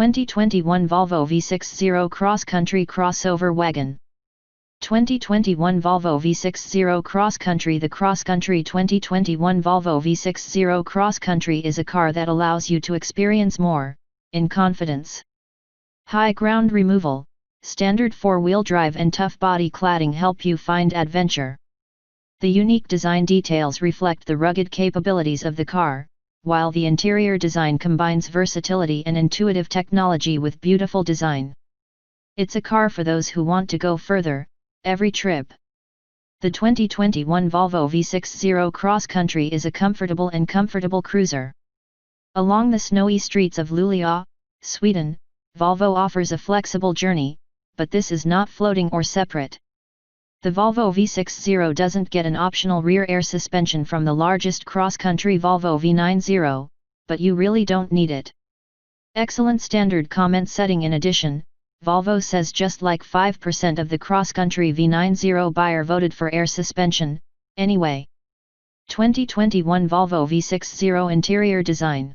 2021 Volvo V60 Cross Country Crossover Wagon. 2021 Volvo V60 Cross Country. The Cross Country 2021 Volvo V60 Cross Country is a car that allows you to experience more, in confidence. High ground removal, standard four-wheel drive and tough body cladding help you find adventure. The unique design details reflect the rugged capabilities of the car, while the interior design combines versatility and intuitive technology with beautiful design. It's a car for those who want to go further, every trip. The 2021 Volvo V60 Cross Country is a comfortable cruiser. Along the snowy streets of Luleå, Sweden, Volvo offers a flexible journey, but this is not floating or separate. The Volvo V60 doesn't get an optional rear air suspension from the largest cross-country Volvo V90, but you really don't need it. Excellent standard comment setting. In addition, Volvo says just like 5% of the cross-country V90 buyer voted for air suspension, anyway. 2021 Volvo V60 Interior Design.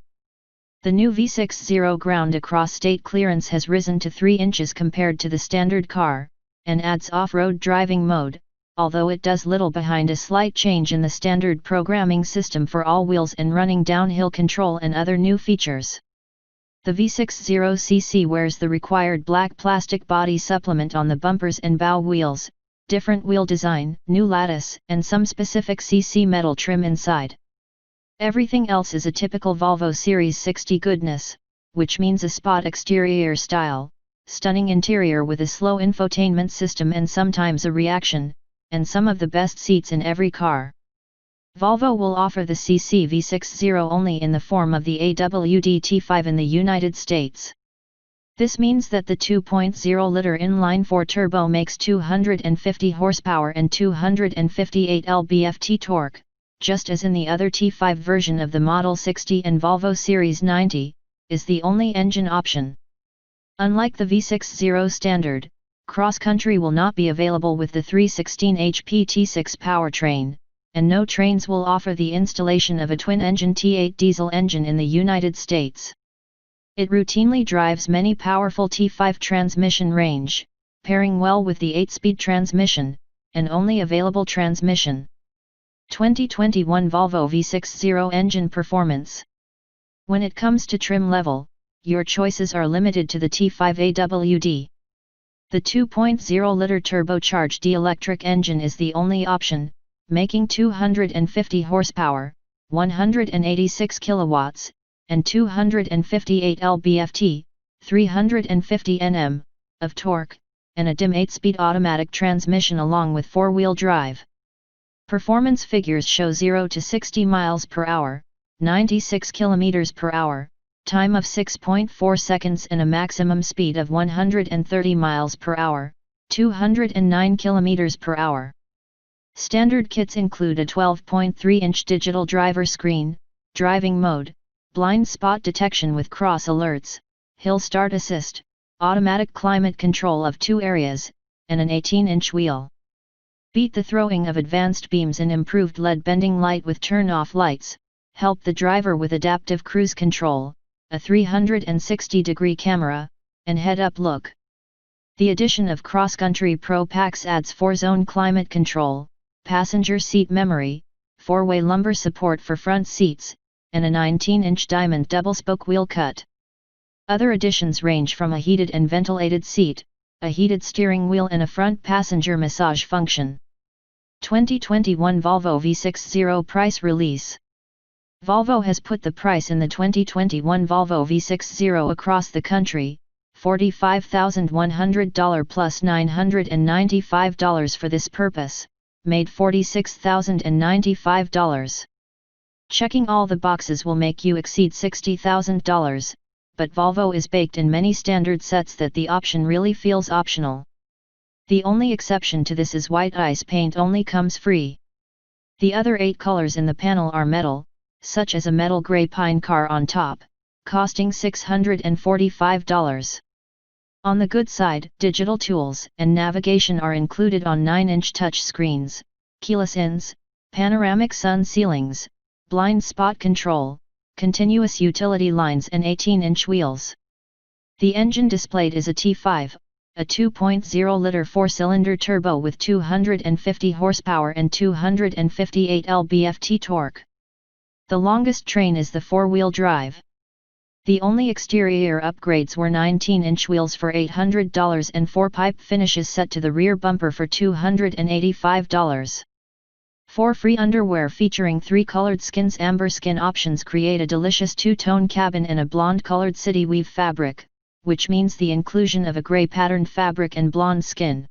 The new V60 ground across state clearance has risen to 3 inches compared to the standard car, and adds off-road driving mode, although it does little behind a slight change in the standard programming system for all wheels and running downhill control and other new features. The V60cc wears the required black plastic body supplement on the bumpers and bow wheels, different wheel design, new lattice, and some specific cc metal trim inside. Everything else is a typical Volvo Series 60 goodness, which means a spot exterior style, stunning interior with a slow infotainment system and sometimes a reaction, and some of the best seats in every car. Volvo will offer the CC V60 only in the form of the Awd T5 in the United States. This means that the 2.0-liter inline-4 turbo makes 250 horsepower and 258 lb-ft torque, just as in the other T5 version of the Model 60 and Volvo Series 90, is the only engine option. Unlike the V60 standard, Cross Country will not be available with the 316 HP T6 powertrain, and no trains will offer the installation of a twin-engine T8 diesel engine in the United States. It routinely drives many powerful T5 transmission range, pairing well with the 8-speed transmission, and only available transmission. 2021 Volvo V60 engine performance. When it comes to trim level, your choices are limited to the T5 Awd. The 2.0-liter turbocharged electric engine is the only option, making 250 horsepower, 186 kilowatts, and 258 lb-ft, 350 Nm, of torque, and a dim 8-speed automatic transmission along with 4-wheel drive. Performance figures show 0 to 60 miles per hour, 96 kilometers per hour, time of 6.4 seconds and a maximum speed of 130 miles per hour, 209 kilometers per hour. Standard kits include a 12.3-inch digital driver screen, driving mode, blind spot detection with cross alerts, hill start assist, automatic climate control of 2 areas, and an 18-inch wheel. Beat the throwing of advanced beams and improved LED bending light with turn-off lights, help the driver with adaptive cruise control, a 360-degree camera, and head-up look. The addition of Cross Country Pro Packs adds 4-zone climate control, passenger seat memory, 4-way lumbar support for front seats, and a 19-inch diamond double-spoke wheel cut. Other additions range from a heated and ventilated seat, a heated steering wheel and a front passenger massage function. 2021 Volvo V60 price release. Volvo has put the price in the 2021 Volvo V60 across the country, $45,100 plus $995 for this purpose, made $46,095. Checking all the boxes will make you exceed $60,000, but Volvo is baked in many standard sets that the option really feels optional. The only exception to this is white ice paint only comes free. The other 8 colors in the panel are metal, such as a metal gray pine car on top, costing $645. On the good side, digital tools and navigation are included on 9-inch touch screens, keyless ins, panoramic sun ceilings, blind spot control, continuous utility lines and 18-inch wheels. The engine displayed is a T5, a 2.0-liter four-cylinder turbo with 250 horsepower and 258 lb-ft torque. The longest train is the four-wheel drive. The only exterior upgrades were 19-inch wheels for $800 and 4-pipe finishes set to the rear bumper for $285. 4 free underwear featuring 3 colored skins. Amber skin options create a delicious two-tone cabin in a blonde-colored city weave fabric, which means the inclusion of a gray patterned fabric and blonde skin.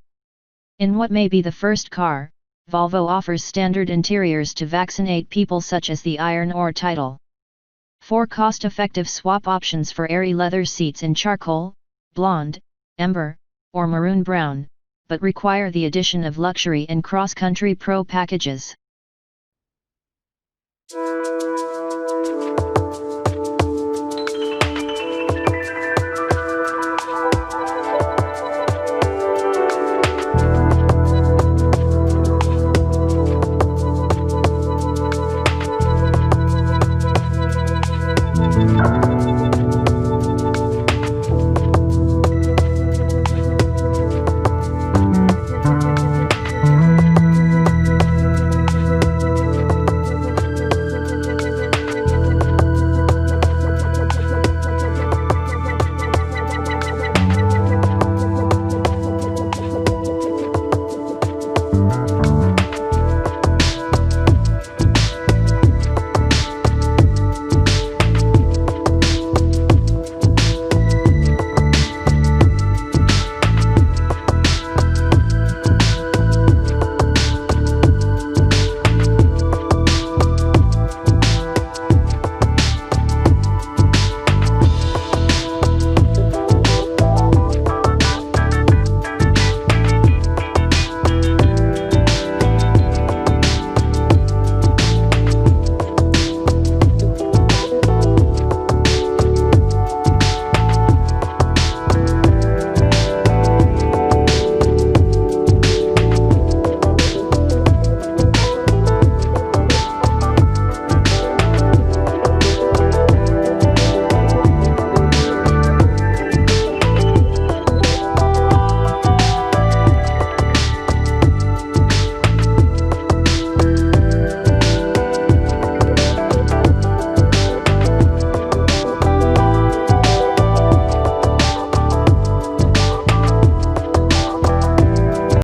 In what may be the first car, Volvo offers standard interiors to vaccinate people such as the Iron or Title. 4 cost-effective swap options for airy leather seats in charcoal, blonde, amber, or maroon brown, but require the addition of luxury and cross-country pro packages.